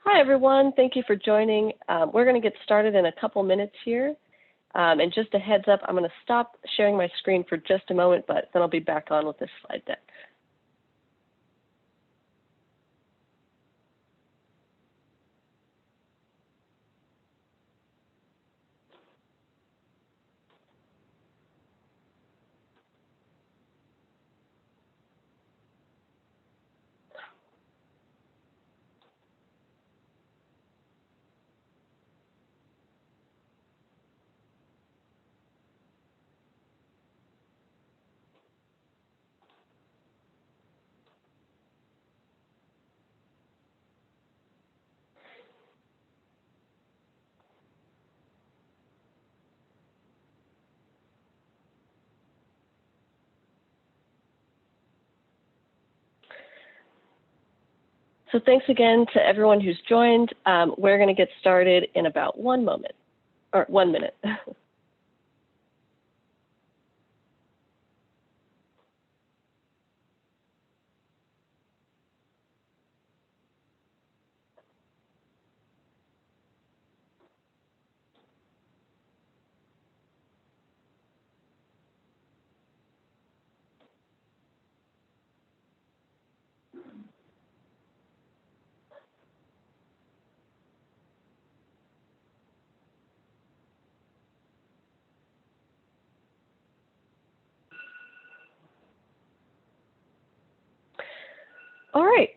Hi, everyone. Thank you for joining. We're going to get started in a couple minutes here. And just a heads up, I'm going to stop sharing my screen for just a moment, but then I'll be back on with this slide deck. So thanks again to everyone who's joined. We're going to get started in about 1 moment, or 1 minute. All right,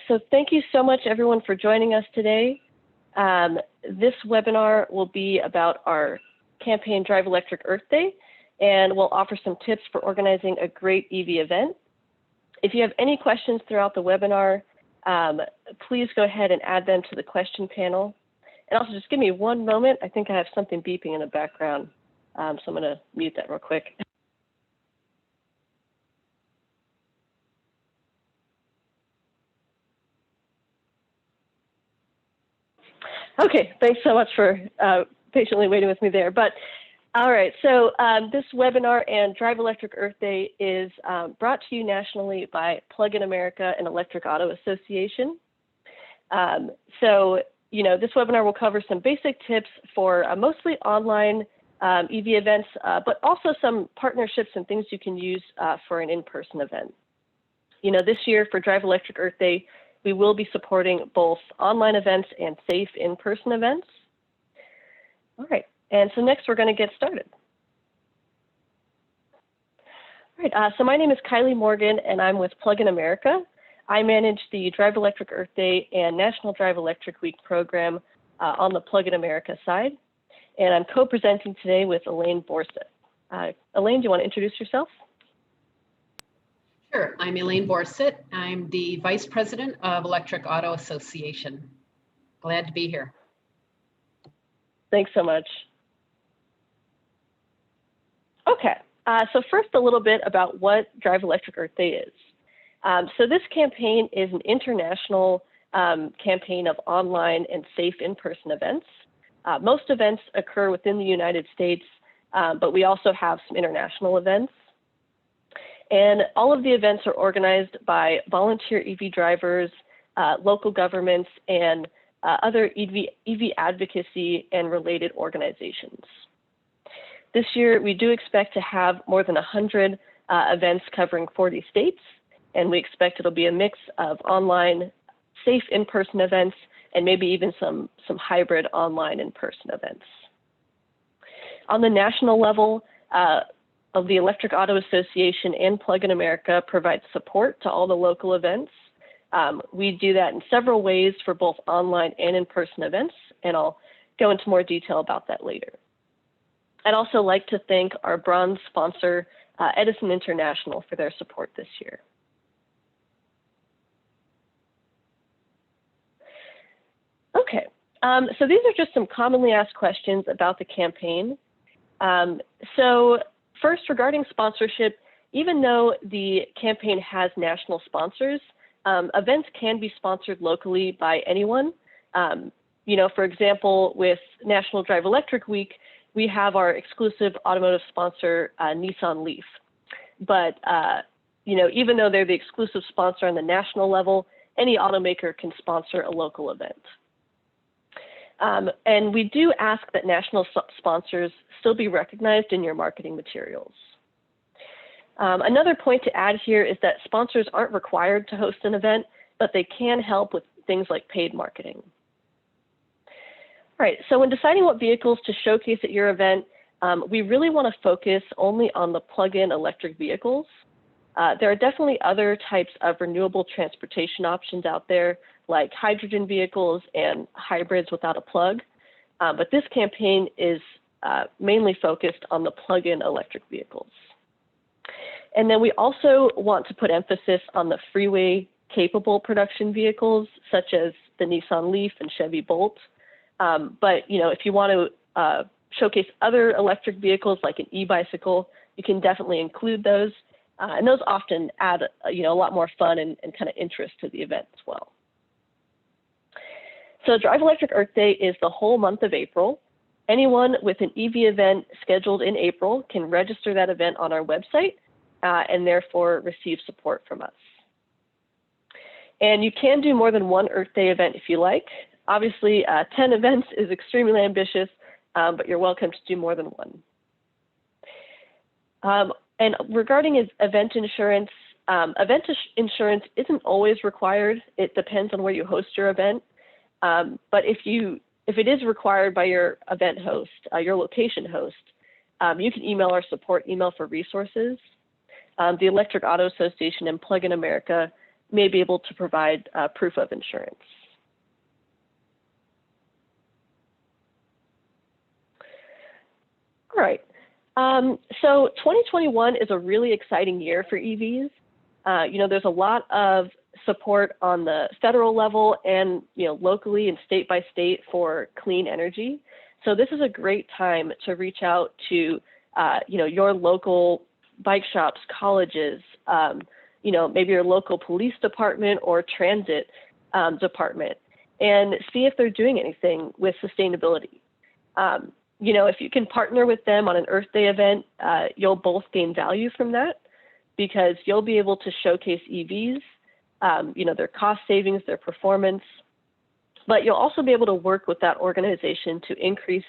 so thank you so much, everyone, for joining us today. This webinar will be about our campaign Drive Electric Earth Day, and we'll offer some tips for organizing a great EV event. If you have any questions throughout the webinar, please go ahead and add them to the question panel. And also just give me 1 moment. I think I have something beeping in the background, so I'm going to mute that real quick. Okay, thanks so much for patiently waiting with me there. But all right, so this webinar and Drive Electric Earth Day is brought to you nationally by Plug-in America and Electric Auto Association. This webinar will cover some basic tips for mostly online EV events, but also some partnerships and things you can use for an in-person event. This year for Drive Electric Earth Day, we will be supporting both online events and safe in-person events. All right, and so next we're going to get started. All right, so my name is Kylie Morgan, and I'm with Plug-in America. I manage the Drive Electric Earth Day and National Drive Electric Week program on the Plug-in America side. And I'm co-presenting today with Elaine Borsett. Elaine, do you want to introduce yourself? Sure, I'm Elaine Borsett. I'm the Vice President of Electric Auto Association. Glad to be here. Thanks so much. Okay, so first a little bit about what Drive Electric Earth Day is. So this campaign is an international campaign of online and safe in-person events. Most events occur within the United States, but we also have some international events. And all of the events are organized by volunteer EV drivers, local governments, and other EV advocacy and related organizations. This year, we do expect to have more than 100 events covering 40 states, and we expect it'll be a mix of online, safe in-person events, and maybe even some hybrid online in-person events. On the national level, of the Electric Auto Association and Plug-in America provide support to all the local events. We do that in several ways for both online and in-person events, and I'll go into more detail about that later. I'd also like to thank our bronze sponsor, Edison International, for their support this year. Okay, so these are just some commonly asked questions about the campaign. First, regarding sponsorship, even though the campaign has national sponsors, events can be sponsored locally by anyone. For example, with National Drive Electric Week, we have our exclusive automotive sponsor, Nissan Leaf. But, even though they're the exclusive sponsor on the national level, any automaker can sponsor a local event. And we do ask that national sponsors still be recognized in your marketing materials. Another point to add here is that sponsors aren't required to host an event, but they can help with things like paid marketing. All right, so when deciding what vehicles to showcase at your event, we really want to focus only on the plug-in electric vehicles. There are definitely other types of renewable transportation options out there, like hydrogen vehicles and hybrids without a plug. But this campaign is mainly focused on the plug-in electric vehicles. And then we also want to put emphasis on the freeway-capable production vehicles, such as the Nissan Leaf and Chevy Bolt. But if you want to showcase other electric vehicles like an e-bicycle, you can definitely include those. And those often add a lot more fun and kind of interest to the event as well. So Drive Electric Earth Day is the whole month of April. Anyone with an EV event scheduled in April can register that event on our website and therefore receive support from us. And you can do more than one Earth Day event if you like. Obviously, 10 events is extremely ambitious, but you're welcome to do more than one. And regarding event insurance, insurance isn't always required. It depends on where you host your event. But if it is required by your event host, your location host, you can email our support email for resources. The Electric Auto Association and Plug-in America may be able to provide proof of insurance. All right. So 2021 is a really exciting year for EVs. There's a lot of support on the federal level and locally and state by state for clean energy. So this is a great time to reach out to your local bike shops, colleges, maybe your local police department or transit department, and see if they're doing anything with sustainability. If you can partner with them on an Earth Day event, you'll both gain value from that because you'll be able to showcase EVs, their cost savings, their performance, but you'll also be able to work with that organization to increase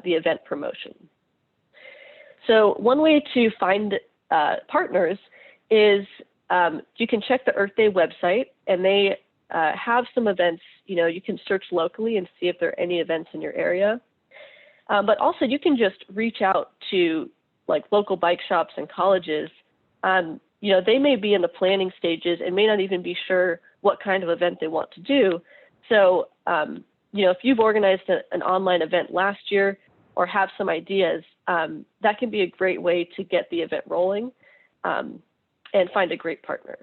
the event promotion. So one way to find partners is you can check the Earth Day website, and they have some events. You can search locally and see if there are any events in your area. But also you can just reach out to local bike shops and colleges. They may be in the planning stages and may not even be sure what kind of event they want to do. So, if you've organized an online event last year or have some ideas, that can be a great way to get the event rolling and find a great partner.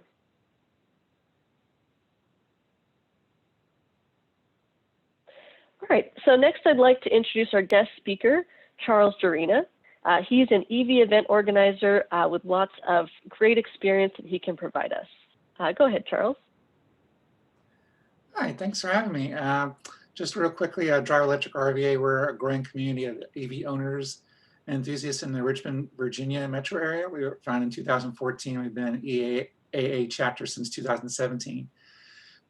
All right, so next I'd like to introduce our guest speaker, Charles Darina. He's an EV event organizer with lots of great experience that he can provide us. Go ahead, Charles. Hi, thanks for having me. Just real quickly, Drive Electric RVA, we're a growing community of EV owners and enthusiasts in the Richmond, Virginia metro area. We were founded in 2014. We've been an EAA chapter since 2017.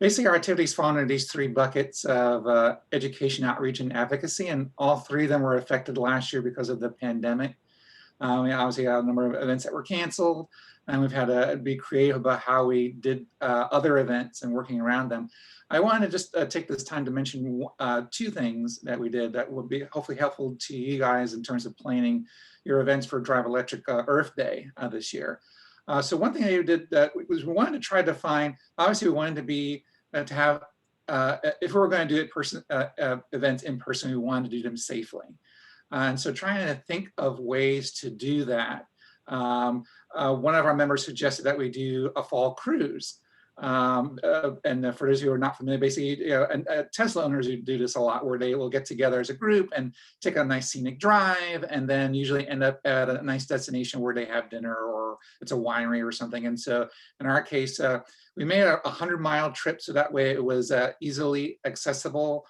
Basically, our activities fall under these three buckets of education, outreach, and advocacy, and all three of them were affected last year because of the pandemic. We obviously had a number of events that were canceled, and we've had to be creative about how we did other events and working around them. I wanted to just take this time to mention two things that we did that would be hopefully helpful to you guys in terms of planning your events for Drive Electric Earth Day this year. So one thing I did was we wanted to try to find, obviously we wanted to be, to have, if we were going to do events in person, we wanted to do them safely. And so trying to think of ways to do that. One of our members suggested that we do a fall cruise. And for those who are not familiar, basically, Tesla owners who do this a lot, where they will get together as a group and take a nice scenic drive, and then usually end up at a nice destination where they have dinner, or it's a winery or something. And so in our case, we made a 100-mile trip, so that way it was easily accessible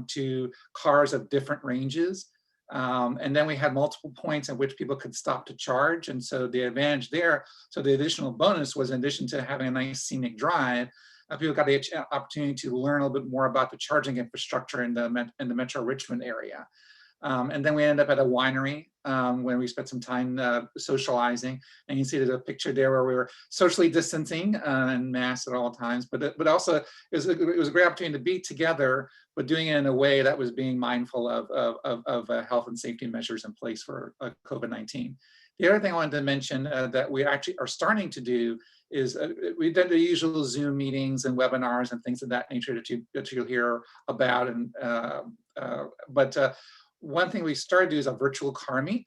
to cars of different ranges. And then we had multiple points at which people could stop to charge. And so the advantage there, so the additional bonus was, in addition to having a nice scenic drive, people got the opportunity to learn a little bit more about the charging infrastructure in the Metro Richmond area. And then we ended up at a winery when we spent some time socializing. And you can see there's a picture there where we were socially distancing and masked at all times. But also it was a great opportunity to be together, but doing it in a way that was being mindful of health and safety measures in place for COVID-19. The other thing I wanted to mention that we actually are starting to do is we've done the usual Zoom meetings and webinars and things of that nature that you'll hear about. And one thing we started to do is a virtual car meet.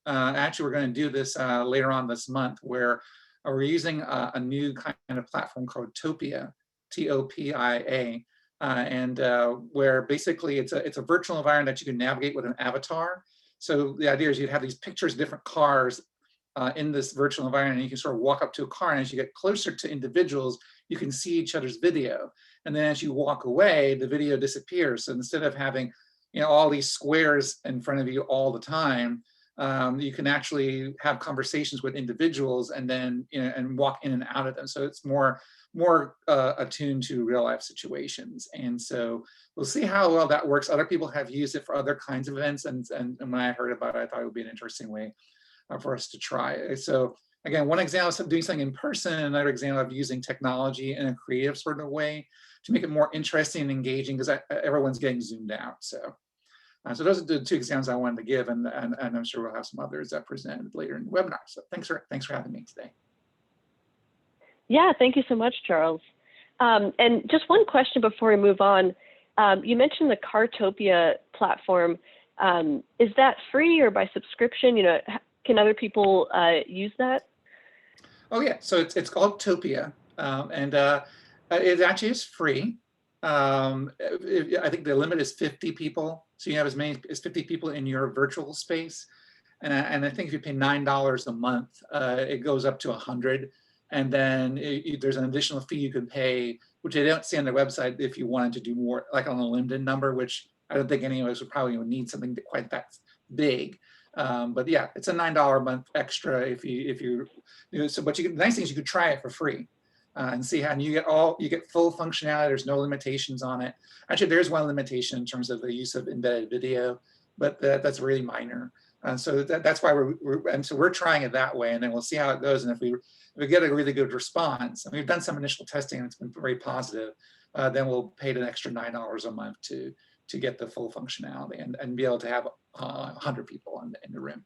Actually, we're going to do this later on this month, where we're using a new kind of platform called Topia, T-O-P-I-A, and where basically it's a virtual environment that you can navigate with an avatar. So the idea is you'd have these pictures of different cars in this virtual environment, and you can sort of walk up to a car, and as you get closer to individuals, you can see each other's video. And then as you walk away, the video disappears. So instead of having all these squares in front of you all the time, you can actually have conversations with individuals and then and walk in and out of them. So it's more attuned to real life situations. And so we'll see how well that works. Other people have used it for other kinds of events, and when I heard about it, I thought it would be an interesting way for us to try. So again, one example of doing something in person, another example of using technology in a creative sort of way to make it more interesting and engaging, because everyone's getting zoomed out. So those are the two examples I wanted to give, and I'm sure we'll have some others that presented later in the webinar. So thanks for having me today. Yeah, thank you so much, Charles. And just one question before we move on. You mentioned the Cartopia platform. Is that free or by subscription? Can other people use that? Oh yeah, so it's called Topia, and it actually is free. I think the limit is 50 people. So you have as many as 50 people in your virtual space. And I think if you pay $9 a month, it goes up to 100. And then there's an additional fee you can pay, which I don't see on their website, if you wanted to do more, like on a limited number, which I don't think any of us would probably need something quite that big. But yeah, it's a $9 a month extra if you so. But the nice thing is you could try it for free. And see how, and you get full functionality. There's no limitations on it. Actually, there's one limitation in terms of the use of embedded video, but that's really minor. So that's why we're trying it that way, and then we'll see how it goes. And if we get a really good response, and we've done some initial testing and it's been very positive, then we'll pay an extra $9 a month to get the full functionality and be able to have 100 people in the room.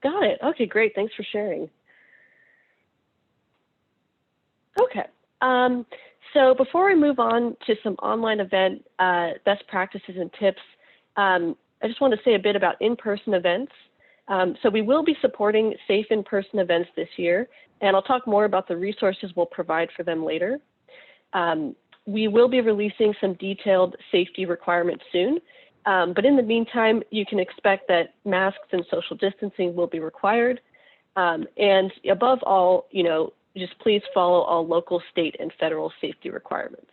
Got it. Okay, great. Thanks for sharing. Okay, so before we move on to some online event best practices and tips, I just want to say a bit about in-person events. So we will be supporting safe in-person events this year, and I'll talk more about the resources we'll provide for them later. We will be releasing some detailed safety requirements soon, but in the meantime, you can expect that masks and social distancing will be required. And above all, just please follow all local, state, and federal safety requirements.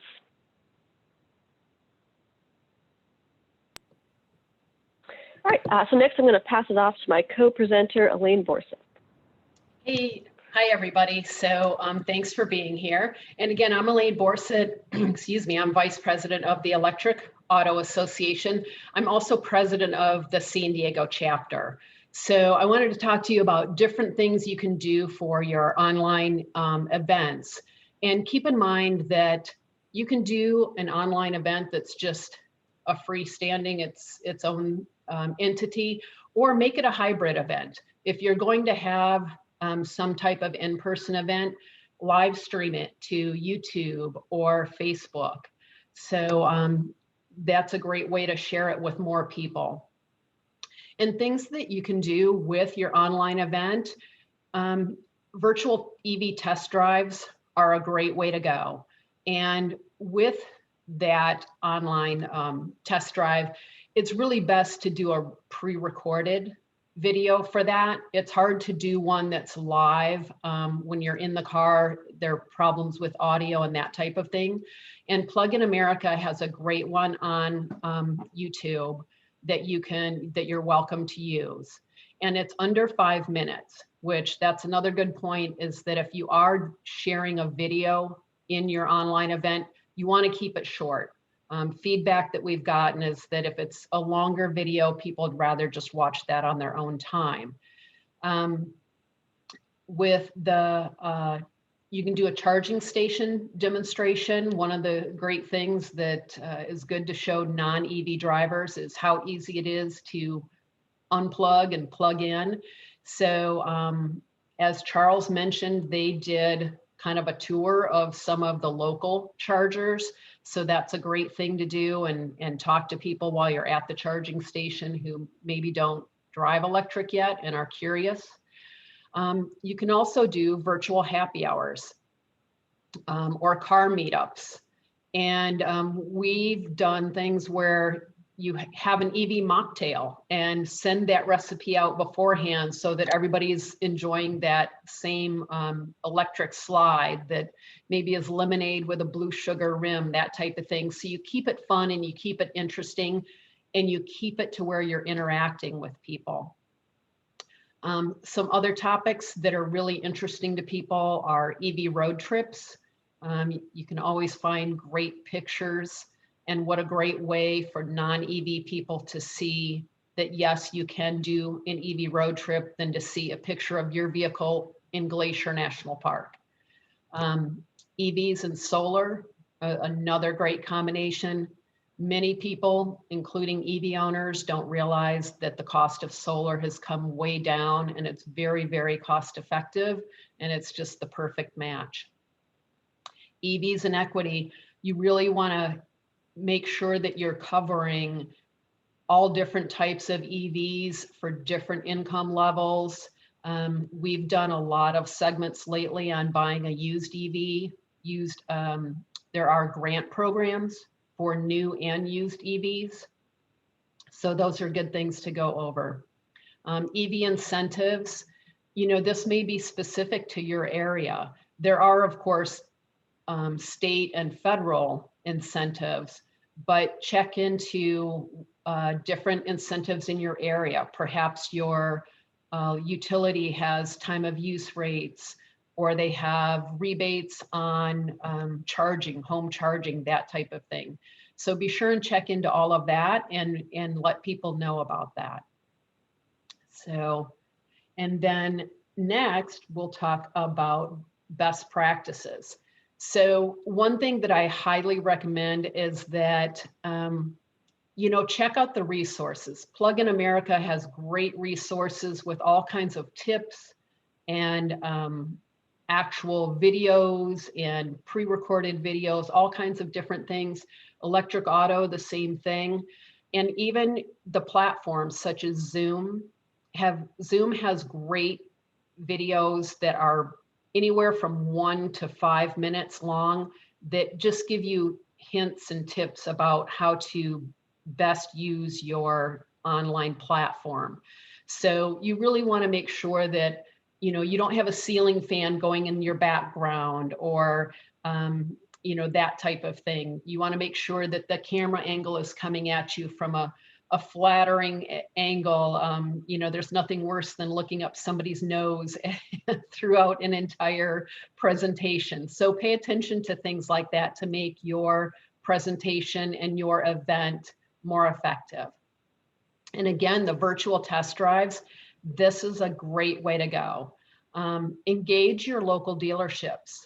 All right, so next I'm going to pass it off to my co-presenter, Elaine Borsa. Hey, hi everybody. So thanks for being here. And again, I'm Elaine Borsa, excuse me, I'm Vice President of the Electric Auto Association. I'm also President of the San Diego chapter. So I wanted to talk to you about different things you can do for your online events. And keep in mind that you can do an online event that's just a freestanding, its own entity, or make it a hybrid event. If you're going to have some type of in-person event, live stream it to YouTube or Facebook. So that's a great way to share it with more people. And things that you can do with your online event, virtual EV test drives are a great way to go. And with that online test drive, it's really best to do a pre-recorded video for that. It's hard to do one that's live when you're in the car. There are problems with audio and that type of thing. And Plug in America has a great one on YouTube that you're welcome to use. And it's under 5 minutes. which that's another good point, is that if you are sharing a video in your online event, you want to keep it short. Feedback that we've gotten is that if it's a longer video, people would rather just watch that on their own time. With the, you can do a charging station demonstration. One of the great things that is good to show non-EV drivers is how easy it is to unplug and plug in. So as Charles mentioned, they did kind of a tour of some of the local chargers. So that's a great thing to do, and talk to people while you're at the charging station who maybe don't drive electric yet and are curious. You can also do virtual happy hours or car meetups. And we've done things where you have an EV mocktail and send that recipe out beforehand so that everybody's enjoying that same electric slide that maybe is lemonade with a blue sugar rim, that type of thing. So you keep it fun and you keep it interesting and you keep it to where you're interacting with people. Some other topics that are really interesting to people are EV road trips. You can always find great pictures, and what a great way for non-EV people to see that, yes, you can do an EV road trip than to see a picture of your vehicle in Glacier National Park. EVs and solar, another great combination. Many people, including EV owners, don't realize that the cost of solar has come way down, and it's very, very cost effective, and it's just the perfect match. EVs and equity, you really want to make sure that you're covering all different types of EVs for different income levels. We've done a lot of segments lately on buying a used EV. There are grant programs for new and used EVs. So those are good things to go over. EV incentives, this may be specific to your area. There are, of course, state and federal incentives, but check into different incentives in your area. Perhaps your utility has time of use rates, or they have rebates on charging, home charging, that type of thing. So be sure and check into all of that and let people know about that. So, and then next we'll talk about best practices. So one thing that I highly recommend is that, check out the resources. Plug in America has great resources with all kinds of tips and actual videos and pre-recorded videos, all kinds of different things. Electric Auto, the same thing. And even the platforms such as Zoom has great videos that are anywhere from 1 to 5 minutes long that just give you hints and tips about how to best use your online platform. So you really want to make sure that you don't have a ceiling fan going in your background or that type of thing. You want to make sure that the camera angle is coming at you from a flattering angle. There's nothing worse than looking up somebody's nose throughout an entire presentation. So pay attention to things like that to make your presentation and your event more effective. And again, the virtual test drives, this is a great way to go. Engage your local dealerships.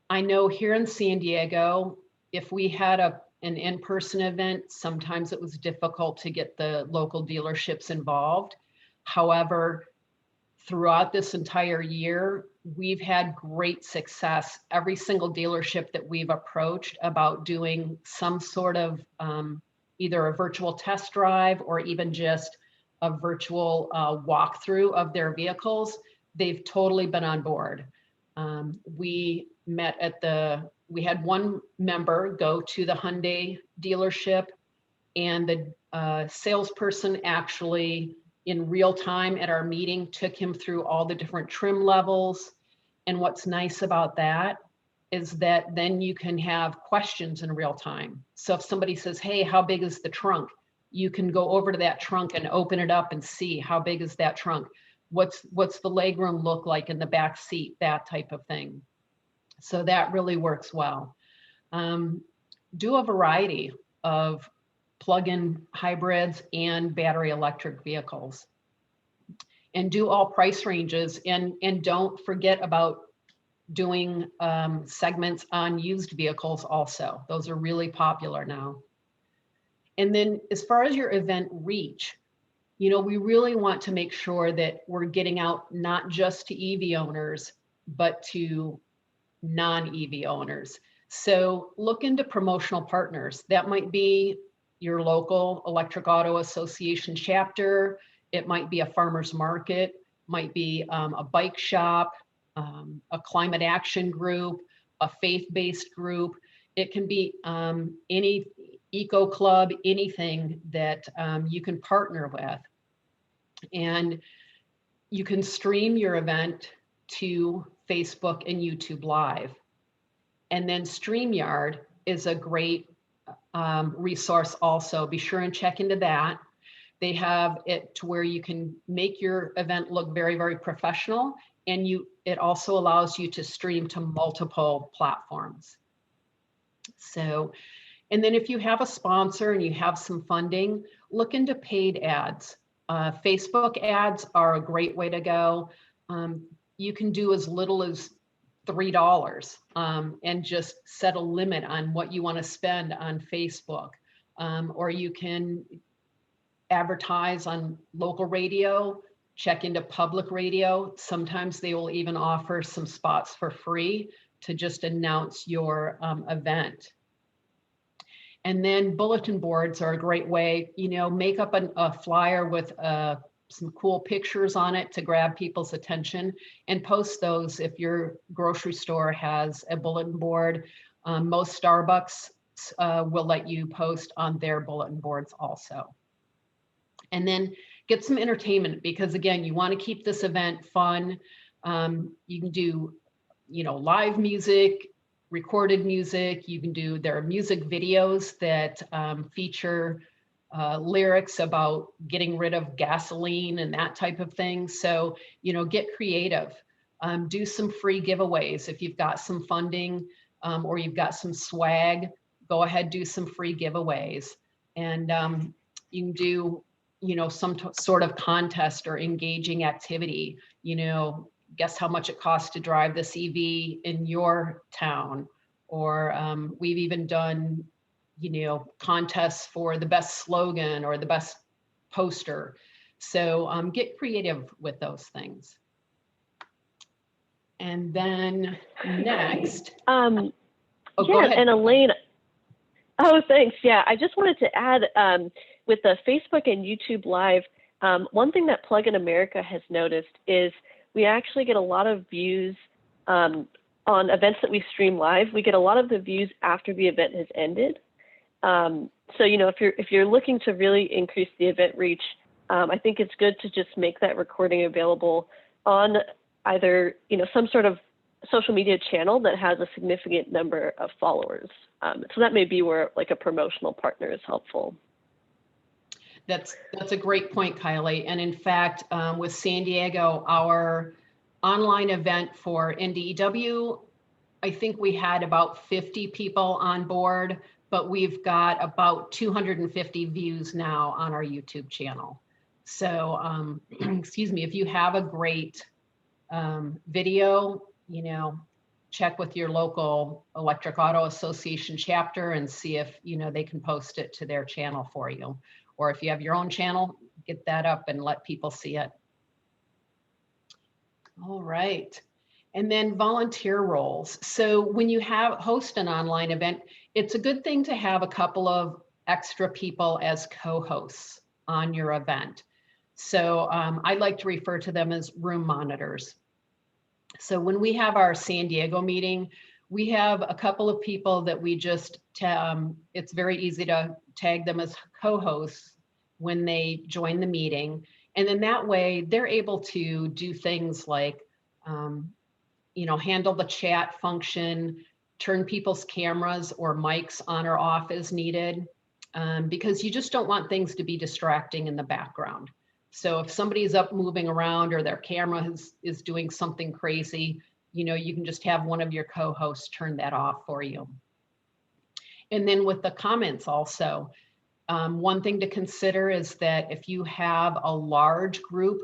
I know here in San Diego, if we had an in-person event, sometimes it was difficult to get the local dealerships involved. However, throughout this entire year, we've had great success. Every single dealership that we've approached about doing some sort of either a virtual test drive or even just a virtual walkthrough of their vehicles, they've totally been on board. We had one member go to the Hyundai dealership, and the salesperson actually in real time at our meeting took him through all the different trim levels. And what's nice about that is that then you can have questions in real time. So if somebody says, hey, how big is the trunk? You can go over to that trunk and open it up and see how big is that trunk. What's the legroom look like in the back seat, that type of thing. So that really works well. Do a variety of plug-in hybrids and battery electric vehicles, and do all price ranges, and don't forget about doing segments on used vehicles also. Those are really popular now. And then as far as your event reach, you know, we really want to make sure that we're getting out not just to EV owners, but to non-EV owners. So look into promotional partners. That might be your local Electric Auto Association chapter. It might be a farmer's market, might be a bike shop, a climate action group, a faith-based group. It can be any eco club, anything that you can partner with. And you can stream your event to Facebook and YouTube Live. And then StreamYard is a great resource also. Be sure and check into that. They have it to where you can make your event look very, very professional, and it also allows you to stream to multiple platforms. So, and then if you have a sponsor and you have some funding, look into paid ads. Facebook ads are a great way to go. You can do as little as $3 and just set a limit on what you want to spend on Facebook. Or you can advertise on local radio, check into public radio. Sometimes they will even offer some spots for free to just announce your event. And then bulletin boards are a great way, you know, make up a flyer with some cool pictures on it to grab people's attention, and post those if your grocery store has a bulletin board. Most Starbucks will let you post on their bulletin boards also. And then get some entertainment, because again, you want to keep this event fun. You can do, you know, live music, recorded music. You can do, there are music videos that feature lyrics about getting rid of gasoline and that type of thing. So, you know, get creative. Do some free giveaways. If you've got some funding or you've got some swag, go ahead, do some free giveaways. And you can do, you know, some sort of contest or engaging activity. You know, guess how much it costs to drive this EV in your town. Or we've even done, you know, contests for the best slogan or the best poster. So get creative with those things. And then next. Oh, go yeah, ahead. and Elaine, oh, thanks. Yeah, I just wanted to add with the Facebook and YouTube Live, one thing that Plug in America has noticed is we actually get a lot of views on events that we stream live. We get a lot of the views after the event has ended. So, you know, if you're looking to really increase the event reach, I think it's good to just make that recording available on either, you know, some sort of social media channel that has a significant number of followers. So that may be where like a promotional partner is helpful. That's a great point, Kylie. And in fact, with San Diego, our online event for NDEW, I think we had about 50 people on board, but we've got about 250 views now on our YouTube channel. So, excuse me, if you have a great video, you know, check with your local Electric Auto Association chapter and see if, you know, they can post it to their channel for you. Or if you have your own channel, get that up and let people see it. All right. And then volunteer roles. So when you host an online event, it's a good thing to have a couple of extra people as co-hosts on your event. So I like to refer to them as room monitors. So when we have our San Diego meeting, we have a couple of people that we just, it's very easy to tag them as co-hosts when they join the meeting. And then that way they're able to do things like, you know, handle the chat function, turn people's cameras or mics on or off as needed, because you just don't want things to be distracting in the background. So if somebody's up moving around or their camera is doing something crazy, you know, you can just have one of your co-hosts turn that off for you. And then with the comments also, one thing to consider is that if you have a large group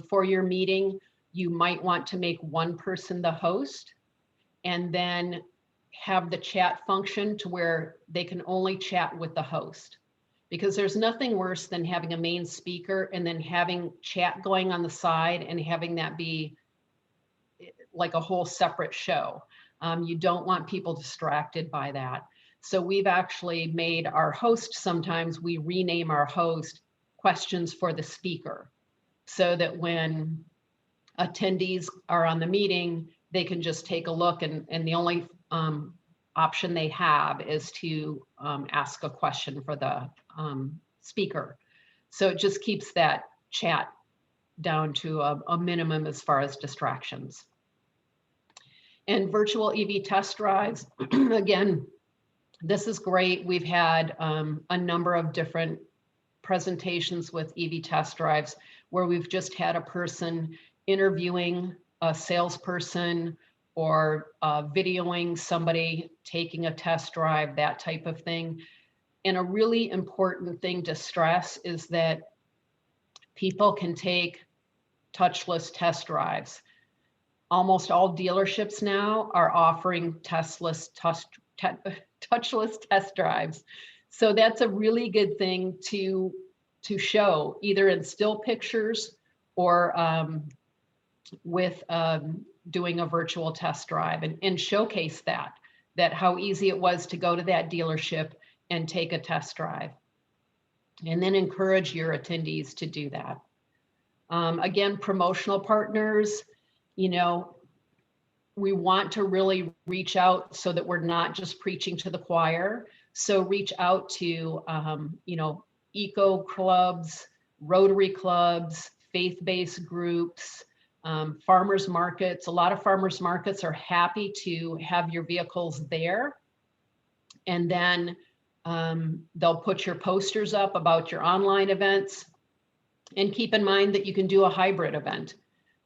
for your meeting, you might want to make one person the host and then have the chat function to where they can only chat with the host. Because there's nothing worse than having a main speaker and then having chat going on the side and having that be like a whole separate show. You don't want people distracted by that. So we've actually made our host, sometimes we rename our host questions for the speaker, so that when attendees are on the meeting, they can just take a look and the only option they have is to ask a question for the speaker. So it just keeps that chat down to a minimum as far as distractions. And virtual EV test drives, again, this is great. We've had a number of different presentations with EV test drives where we've just had a person interviewing a salesperson or videoing somebody taking a test drive, that type of thing. And a really important thing to stress is that people can take touchless test drives. Almost all dealerships now are offering touchless test drives. So that's a really good thing to show, either in still pictures or with doing a virtual test drive and showcase that how easy it was to go to that dealership and take a test drive. And then encourage your attendees to do that. Again, promotional partners, you know, we want to really reach out so that we're not just preaching to the choir. So reach out to, you know, eco clubs, Rotary clubs, faith-based groups, farmers markets. A lot of farmers markets are happy to have your vehicles there. And then they'll put your posters up about your online events. And keep in mind that you can do a hybrid event.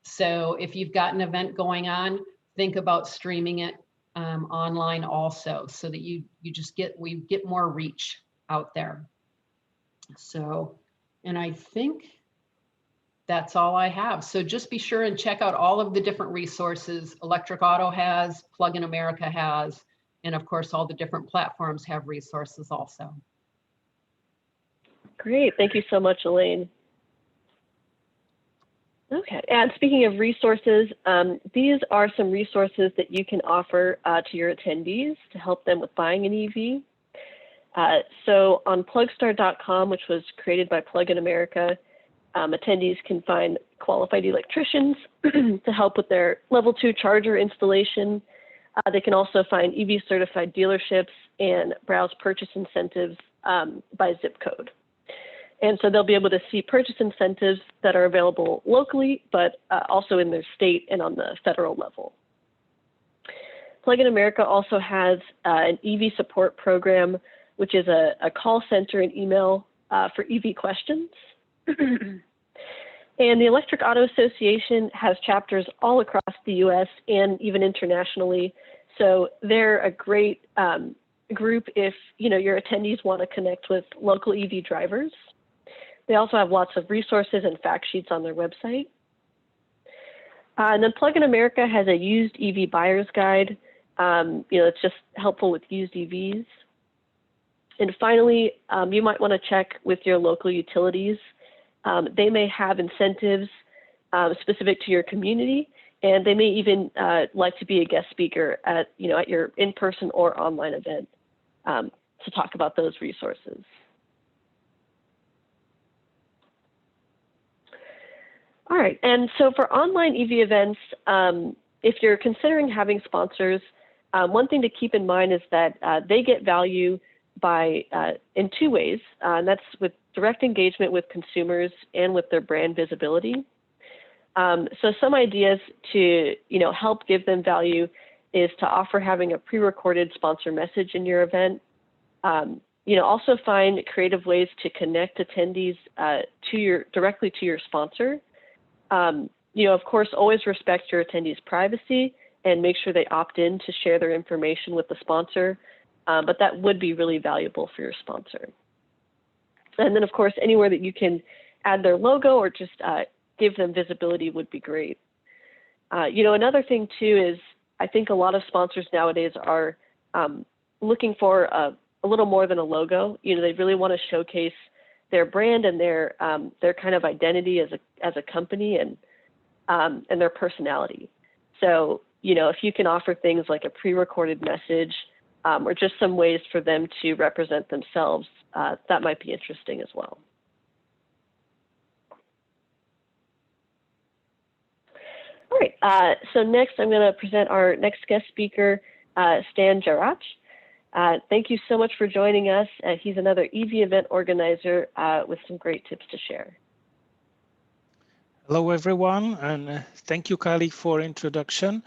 So if you've got an event going on, think about streaming it online also, so that we get more reach out there. So, and I think that's all I have. So just be sure and check out all of the different resources Electric Auto has, Plug in America has, and of course all the different platforms have resources also. Great, thank you so much, Elaine. Okay, and speaking of resources, these are some resources that you can offer to your attendees to help them with buying an EV. So on plugstar.com, which was created by Plug in America, attendees can find qualified electricians to help with their level 2 charger installation. They can also find EV certified dealerships and browse purchase incentives by zip code. And so they'll be able to see purchase incentives that are available locally, but also in their state and on the federal level. Plug in America also has an EV support program, which is a call center and email for EV questions. And the Electric Auto Association has chapters all across the US and even internationally. So they're a great group if your attendees want to connect with local EV drivers. They also have lots of resources and fact sheets on their website. And then Plug in America has a used EV buyer's guide. It's just helpful with used EVs. And finally, you might want to check with your local utilities. They may have incentives specific to your community, and they may even like to be a guest speaker at your in-person or online event to talk about those resources. All right, and so for online EV events, if you're considering having sponsors, one thing to keep in mind is that they get value in 2 ways, and that's with direct engagement with consumers and with their brand visibility. So some ideas to help give them value is to offer having a pre-recorded sponsor message in your event. Also find creative ways to connect attendees directly to your sponsor. Of course, always respect your attendees' privacy and make sure they opt in to share their information with the sponsor. But that would be really valuable for your sponsor. And then, of course, anywhere that you can add their logo or just give them visibility would be great. Another thing, too, is I think a lot of sponsors nowadays are looking for a little more than a logo. They really want to showcase their brand and their kind of identity as a company and their personality. So, if you can offer things like a pre-recorded message or just some ways for them to represent themselves, that might be interesting as well. All right, so next I'm going to present our next guest speaker, Stan Gerach. Thank you so much for joining us. He's another EV event organizer with some great tips to share. Hello, everyone, and thank you, Kylie, for introduction.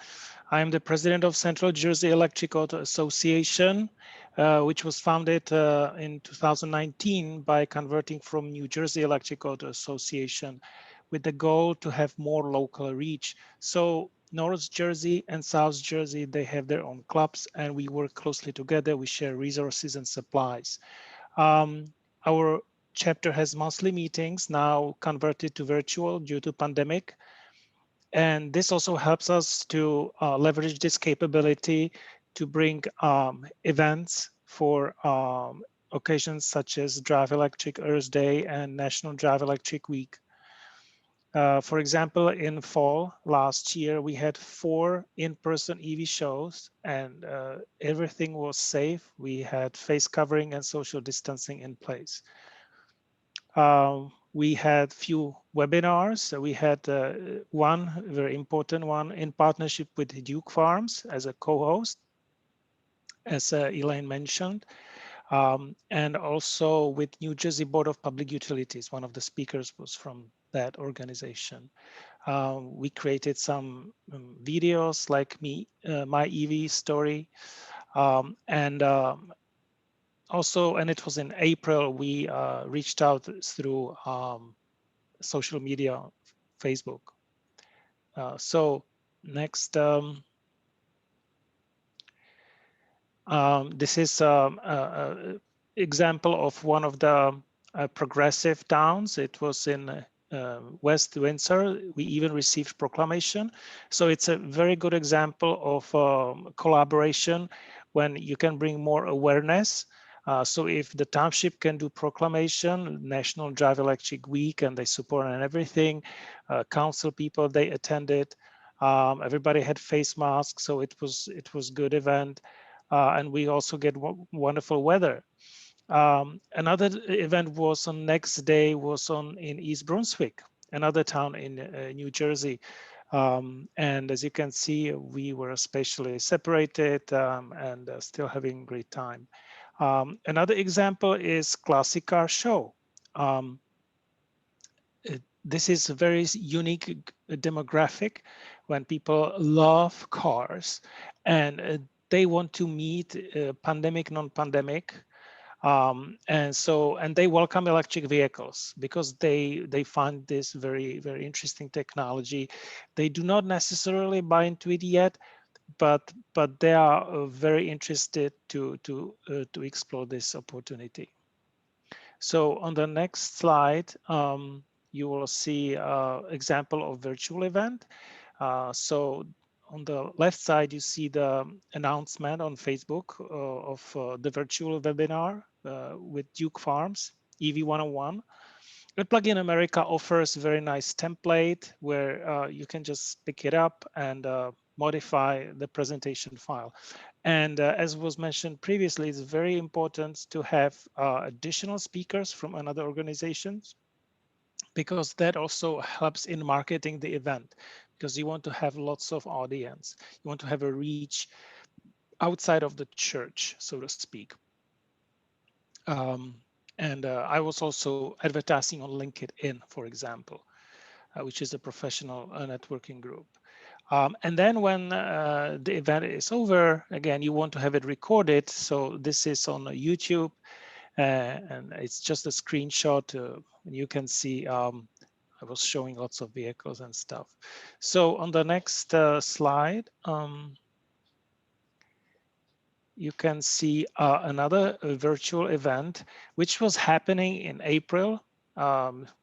I am the president of Central Jersey Electric Auto Association, which was founded in 2019 by converting from New Jersey Electric Auto Association with the goal to have more local reach. So North Jersey and South Jersey, they have their own clubs and we work closely together. We share resources and supplies. Our chapter has monthly meetings now converted to virtual due to pandemic. And this also helps us to leverage this capability to bring events for occasions such as Drive Electric Earth Day and National Drive Electric Week. For example, in fall last year, we had 4 in-person EV shows and everything was safe. We had face covering and social distancing in place. We had few webinars. So we had one very important one in partnership with Duke Farms as a co-host, as Elaine mentioned, and also with New Jersey Board of Public Utilities. One of the speakers was from that organization. We created some videos like my EV story, and it was in April, we reached out through social media, Facebook. So next, this is an example of one of the progressive towns. It was in West Windsor. We even received proclamation. So it's a very good example of collaboration when you can bring more awareness. So if the township can do proclamation, National Drive Electric Week, and they support and everything, council people, they attended, everybody had face masks, so it was good event. And we also get wonderful weather. Another event was on next day was in East Brunswick, another town in New Jersey. And as you can see, we were spatially separated and still having great time. Another example is Classic Car Show. This is a very unique demographic when people love cars and they want to meet pandemic, non-pandemic. And they welcome electric vehicles because they find this very, very interesting technology. They do not necessarily buy into it yet, but they are very interested to explore this opportunity. So on the next slide, you will see example of virtual event. So on the left side, you see the announcement on Facebook of the virtual webinar with Duke Farms, EV 101. Plug-in America offers a very nice template where you can just pick it up and modify the presentation file. And as was mentioned previously, it's very important to have additional speakers from another organizations, because that also helps in marketing the event, because you want to have lots of audience. You want to have a reach outside of the church, so to speak. And I was also advertising on LinkedIn, for example, which is a professional networking group. And then when the event is over, again, you want to have it recorded. So this is on YouTube. and it's just a screenshot. You can see I was showing lots of vehicles and stuff. So on the next slide, you can see another virtual event, which was happening in April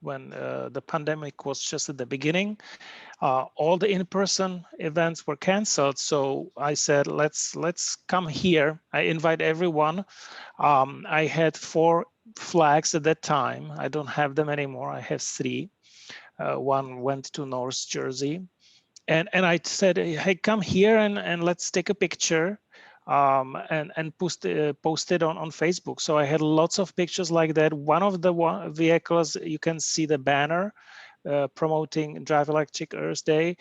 when the pandemic was just at the beginning. All the in-person events were canceled, so I said, let's come here. I invite everyone. I had 4 flags at that time. I don't have them anymore. I have 3. One went to North Jersey, and I said, hey, come here and let's take a picture. And post it on Facebook. So I had lots of pictures like that. One of the vehicles, you can see the banner promoting Drive Electric Earth Day.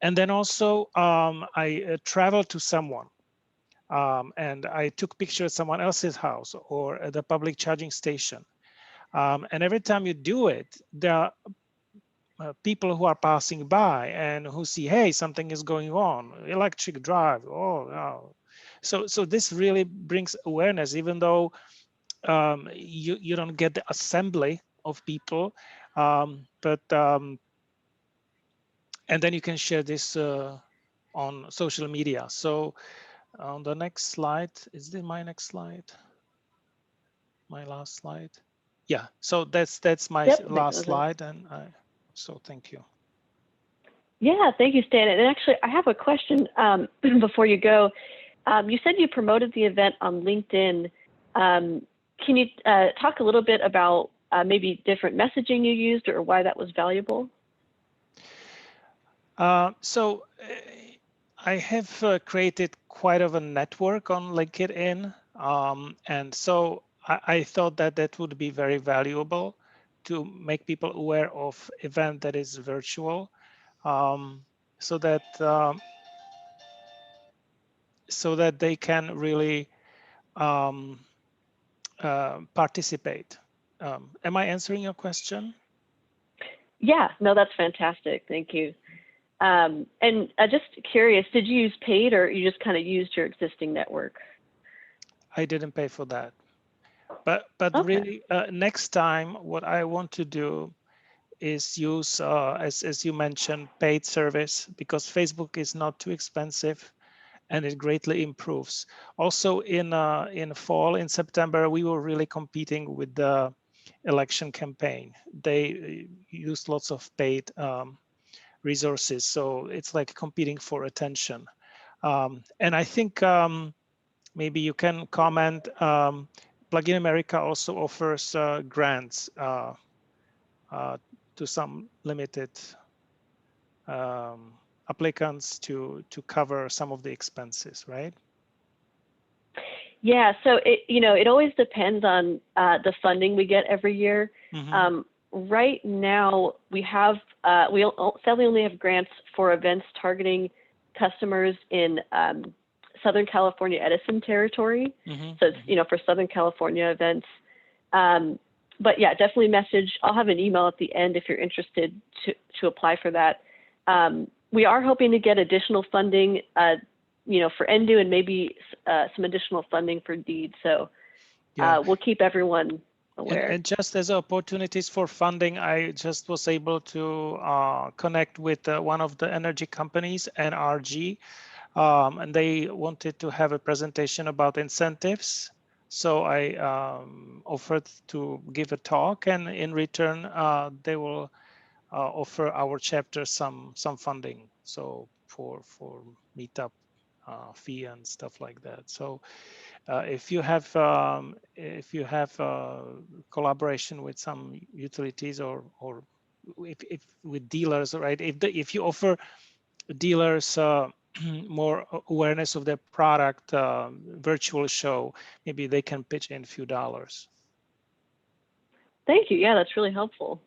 And then also I traveled to someone and I took pictures at someone else's house or at the public charging station. And every time you do it, there are people who are passing by and who see, hey, something is going on, electric drive, oh no. So this really brings awareness, even though you don't get the assembly of people, and then you can share this on social media. So on the next slide, is this my next slide? My last slide? Yeah, so that's my last slide, and so thank you. Yeah, thank you, Stan. And actually, I have a question before you go. You said you promoted the event on LinkedIn. Can you talk a little bit about maybe different messaging you used or why that was valuable? So I have created quite of a network on LinkedIn. And so I thought that that would be very valuable to make people aware of event that is virtual, so that they can really participate. Am I answering your question? Yeah, no, that's fantastic. Thank you. And just curious, did you use paid or you just kind of used your existing network? I didn't pay for that. But Okay. really, next time, what I want to do is use, as you mentioned, paid service, because Facebook is not too expensive and it greatly improves. Also in fall, in September, we were really competing with the election campaign. They used lots of paid resources. So it's like competing for attention. And I think maybe you can comment, Plug-in America also offers grants to some limited applicants to cover some of the expenses, right? Yeah, so it always depends on the funding we get every year. Mm-hmm. Right now, we sadly only have grants for events targeting customers in Southern California Edison territory. Mm-hmm. So it's for Southern California events. But yeah, definitely message. I'll have an email at the end if you're interested to apply for that. We are hoping to get additional funding, for NDO and maybe some additional funding for DEED. So yeah. We'll keep everyone aware. And just as opportunities for funding, I just was able to connect with one of the energy companies, NRG, and they wanted to have a presentation about incentives. So I offered to give a talk, and in return, they will offer our chapter some funding. So for meetup fee and stuff like that. So if you have collaboration with some utilities or if with dealers, right? If you offer dealers more awareness of their product, virtual show, maybe they can pitch in a few dollars. Thank you. Yeah, that's really helpful.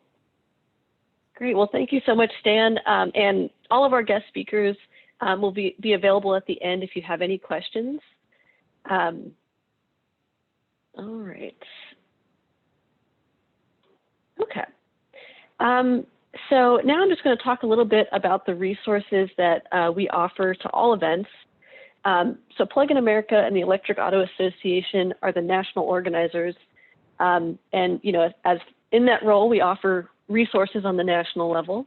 Great. Well, thank you so much, Stan. And all of our guest speakers will be available at the end if you have any questions. All right. Okay. So now I'm just going to talk a little bit about the resources that we offer to all events. So Plug-in America and the Electric Auto Association are the national organizers. And as in that role, we offer resources on the national level.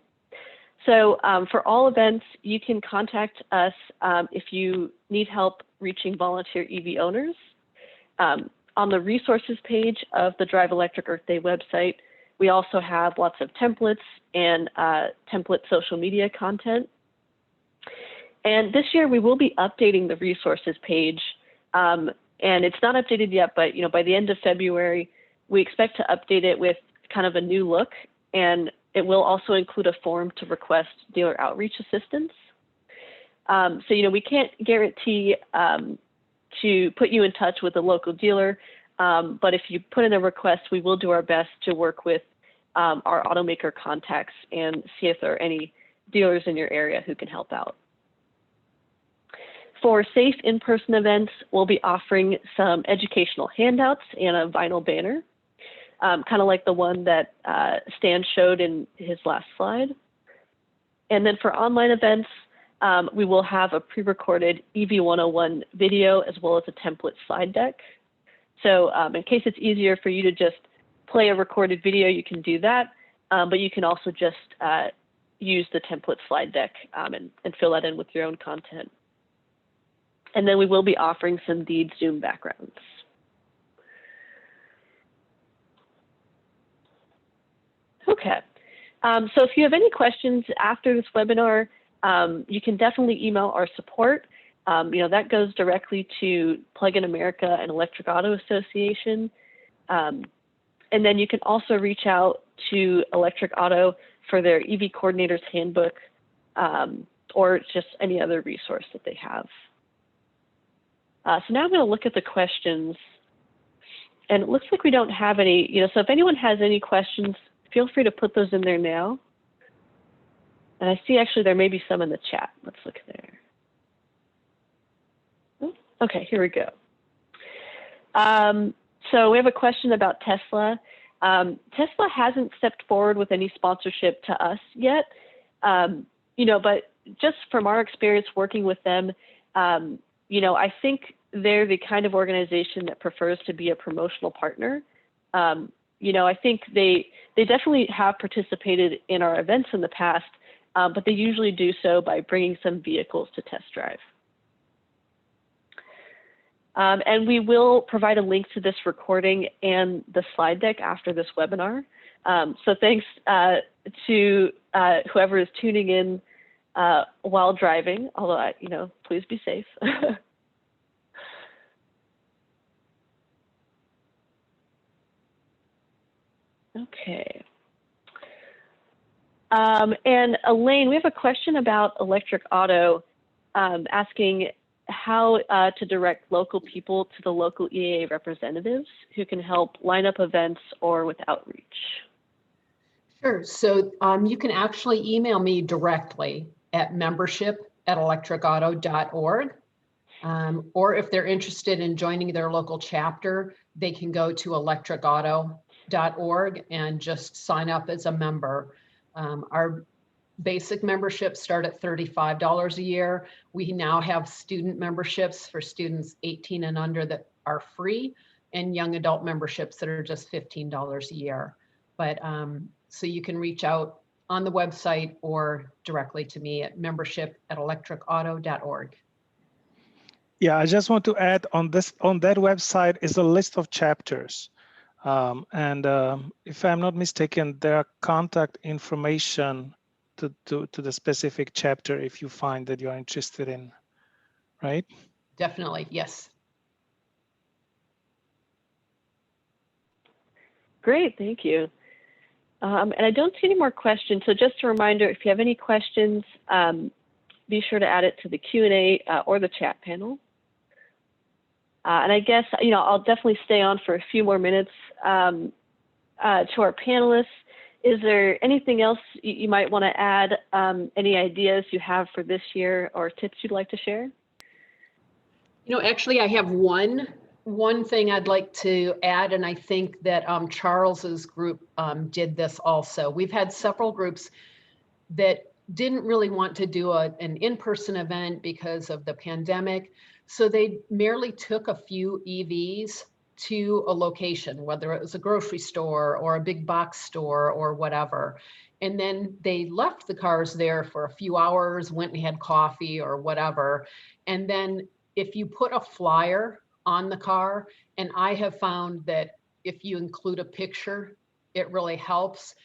So for all events, you can contact us if you need help reaching volunteer EV owners. On the resources page of the Drive Electric Earth Day website, we also have lots of templates and template social media content. And this year we will be updating the resources page. And it's not updated yet, but by the end of February, we expect to update it with kind of a new look, and it will also include a form to request dealer outreach assistance. So we can't guarantee to put you in touch with a local dealer, but if you put in a request, we will do our best to work with our automaker contacts and see if there are any dealers in your area who can help out. For safe in-person events, we'll be offering some educational handouts and a vinyl banner, kind of like the one that Stan showed in his last slide. And then for online events, we will have a pre-recorded EV 101 video as well as a template slide deck. So in case it's easier for you to just play a recorded video, you can do that, but you can also just use the template slide deck and fill that in with your own content. And then we will be offering some deed Zoom backgrounds. Okay, so if you have any questions after this webinar, you can definitely email our support. That goes directly to Plug-in America and Electric Auto Association. And then you can also reach out to Electric Auto for their EV Coordinator's Handbook or just any other resource that they have. So now I'm going to look at the questions, and it looks like we don't have any, so if anyone has any questions, feel free to put those in there now. And I see actually there may be some in the chat. Let's look there. Oh, okay, here we go. So we have a question about Tesla. Tesla hasn't stepped forward with any sponsorship to us yet, but just from our experience working with them, I think they're the kind of organization that prefers to be a promotional partner. I think they definitely have participated in our events in the past, but they usually do so by bringing some vehicles to test drive. And we will provide a link to this recording and the slide deck after this webinar. So thanks to whoever is tuning in while driving, although, please be safe. Okay. And Elaine, we have a question about Electric Auto, asking how to direct local people to the local EAA representatives who can help line up events or with outreach. Sure. So you can actually email me directly at membership@electricauto.org. Or if they're interested in joining their local chapter, they can go to electricauto.org and just sign up as a member. Our basic memberships start at $35 a year. We now have student memberships for students 18 and under that are free, and young adult memberships that are just $15 a year. But so you can reach out on the website or directly to me at membership@electricauto.org. Yeah, I just want to add on that website is a list of chapters. If I'm not mistaken, there are contact information to the specific chapter if you find that you're interested in, right? Definitely, yes. Great, thank you. And I don't see any more questions. So just a reminder, if you have any questions, be sure to add it to the Q&A or the chat panel. And I guess, I'll definitely stay on for a few more minutes. To our panelists, is there anything else you might want to add? Any ideas you have for this year or tips you'd like to share? Actually, I have one thing I'd like to add, and I think that Charles's group did this also. We've had several groups that didn't really want to do an in-person event because of the pandemic. So they merely took a few EVs to a location, whether it was a grocery store or a big box store or whatever. And then they left the cars there for a few hours, went and had coffee or whatever. And then if you put a flyer on the car, and I have found that if you include a picture, it really helps.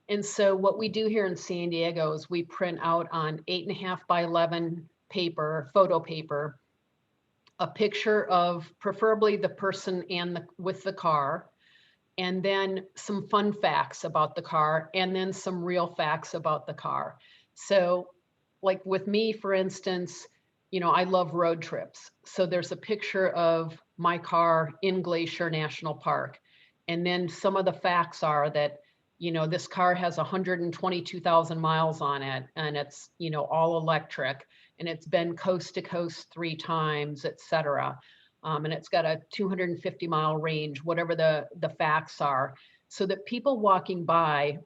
And so what we do here in San Diego is we print out on 8.5 by 11 paper, photo paper, a picture of preferably the person and with the car, and then some fun facts about the car, and then some real facts about the car. So like with me, for instance, I love road trips. So there's a picture of my car in Glacier National Park. And then some of the facts are that, this car has 122,000 miles on it, and it's, all electric, and it's been coast to coast 3 times, et cetera. And it's got a 250-mile range, whatever the facts are, so that people walking by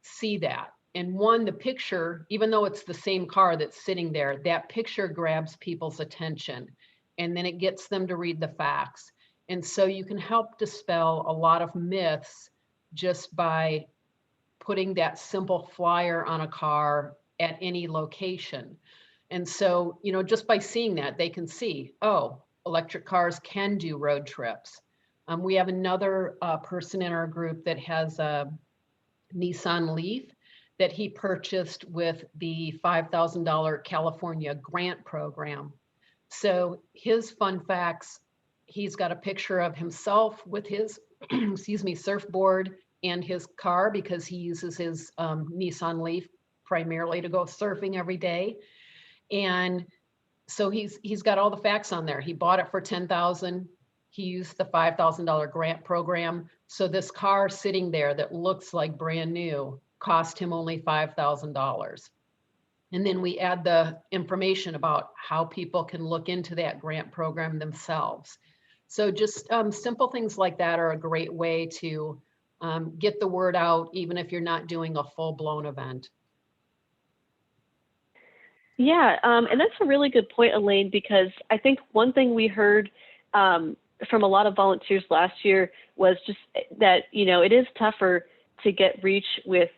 see that. And the picture, even though it's the same car that's sitting there, that picture grabs people's attention, and then it gets them to read the facts. And so you can help dispel a lot of myths just by putting that simple flyer on a car at any location. And so, just by seeing that, they can see, oh, electric cars can do road trips. We have another person in our group that has a Nissan Leaf that he purchased with the $5,000 California grant program. So his fun facts, he's got a picture of himself with his, surfboard and his car, because he uses his Nissan Leaf primarily to go surfing every day. And so he's got all the facts on there. He bought it for $10,000. He used the $5,000 grant program. So this car sitting there that looks like brand new cost him only $5,000. And then we add the information about how people can look into that grant program themselves. So just simple things like that are a great way to get the word out, even if you're not doing a full-blown event. Yeah, and that's a really good point, Elaine, because I think one thing we heard from a lot of volunteers last year was just that, it is tougher to get reach with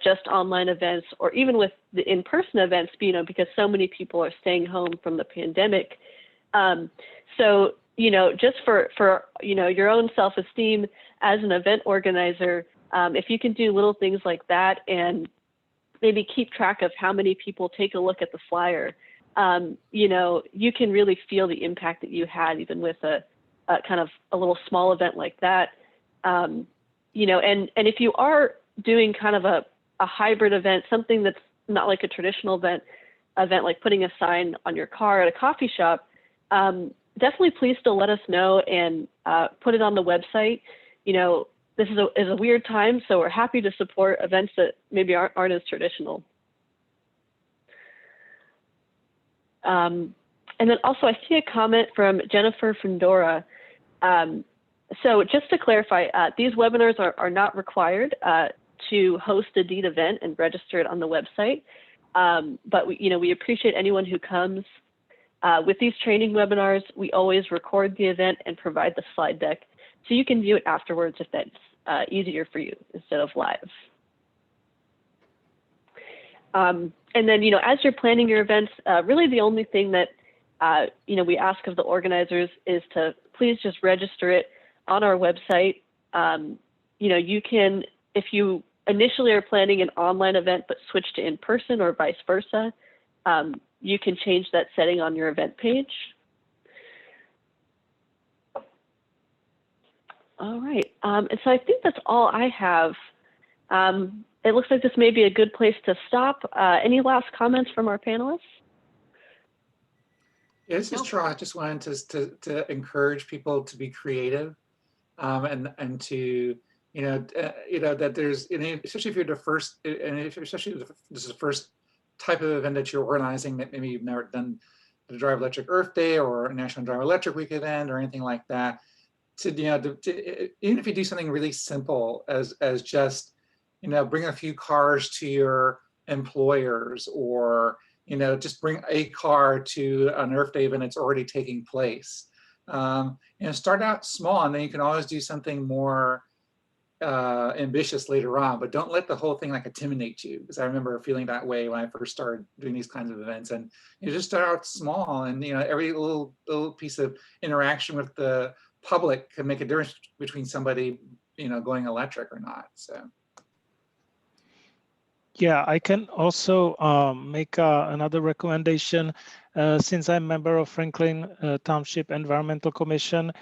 just online events, or even with the in-person events, because so many people are staying home from the pandemic. So, just for your own self-esteem as an event organizer, if you can do little things like that and maybe keep track of how many people take a look at the flyer, you can really feel the impact that you had, even with a kind of a little small event like that. And if you are doing kind of a hybrid event, something that's not like a traditional event like putting a sign on your car at a coffee shop, definitely please still let us know and put it on the website. This is a weird time, so we're happy to support events that maybe aren't as traditional. And then also I see a comment from Jennifer Fundora. So just to clarify, these webinars are not required to host a DEED event and register it on the website. But we appreciate anyone who comes. With these training webinars, we always record the event and provide the slide deck, so you can view it afterwards if that's easier for you instead of live. And then, as you're planning your events, really the only thing that, we ask of the organizers is to please just register it on our website. You can, if you initially are planning an online event but switch to in-person or vice versa, you can change that setting on your event page. All right, and so I think that's all I have. It looks like this may be a good place to stop. Any last comments from our panelists? Yeah, this is Gerach. I just wanted to encourage people to be creative, and to that there's, especially if you're the first, and especially if this is the first type of event that you're organizing, that maybe you've never done the Drive Electric Earth Day or National Drive Electric Week event or anything like that. Even if you do something really simple as just bring a few cars to your employers, or just bring a car to an Earth Day event that's already taking place. And start out small, and then you can always do something more ambitious later on, but don't let the whole thing like intimidate you, because I remember feeling that way when I first started doing these kinds of events. And you just start out small, and every little piece of interaction with the public can make a difference between somebody going electric or not. So yeah, I can also make another recommendation. Since I'm a member of Franklin Township Environmental Commission,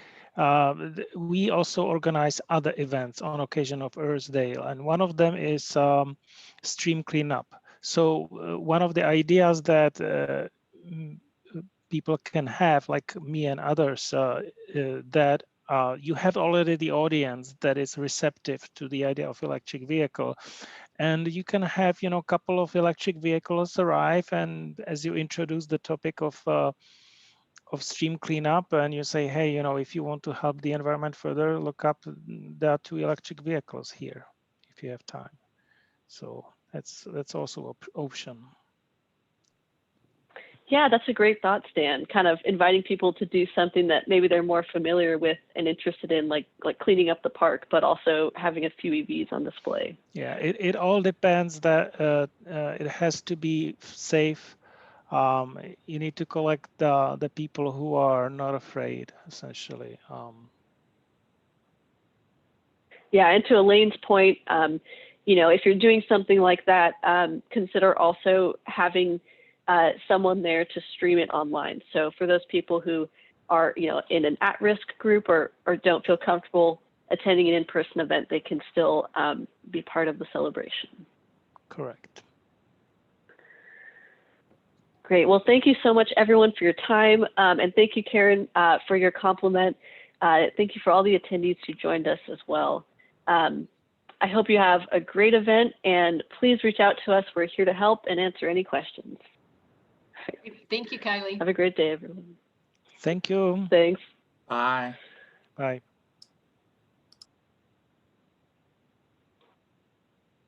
we also organize other events on occasion of Earth Day, and one of them is stream cleanup. So one of the ideas that people can have, like me and others, that you have already the audience that is receptive to the idea of electric vehicle, and you can have a couple of electric vehicles arrive, and as you introduce the topic of stream cleanup, and you say, hey, if you want to help the environment further, look up, there are 2 electric vehicles here if you have time. So that's also an option. Yeah, that's a great thought, Stan. Kind of inviting people to do something that maybe they're more familiar with and interested in, like cleaning up the park, but also having a few EVs on display. Yeah, it all depends that it has to be safe. You need to collect the people who are not afraid, essentially. Yeah, and to Elaine's point, if you're doing something like that, consider also having someone there to stream it online. So for those people who are, in an at-risk group or don't feel comfortable attending an in-person event, they can still be part of the celebration. Correct. Great. Well, thank you so much, everyone, for your time. And thank you, Karen, for your compliment. Thank you for all the attendees who joined us as well. I hope you have a great event, and please reach out to us. We're here to help and answer any questions. Thank you, Kylie. Have a great day, everyone. Thank you. Thanks. bye. Bye.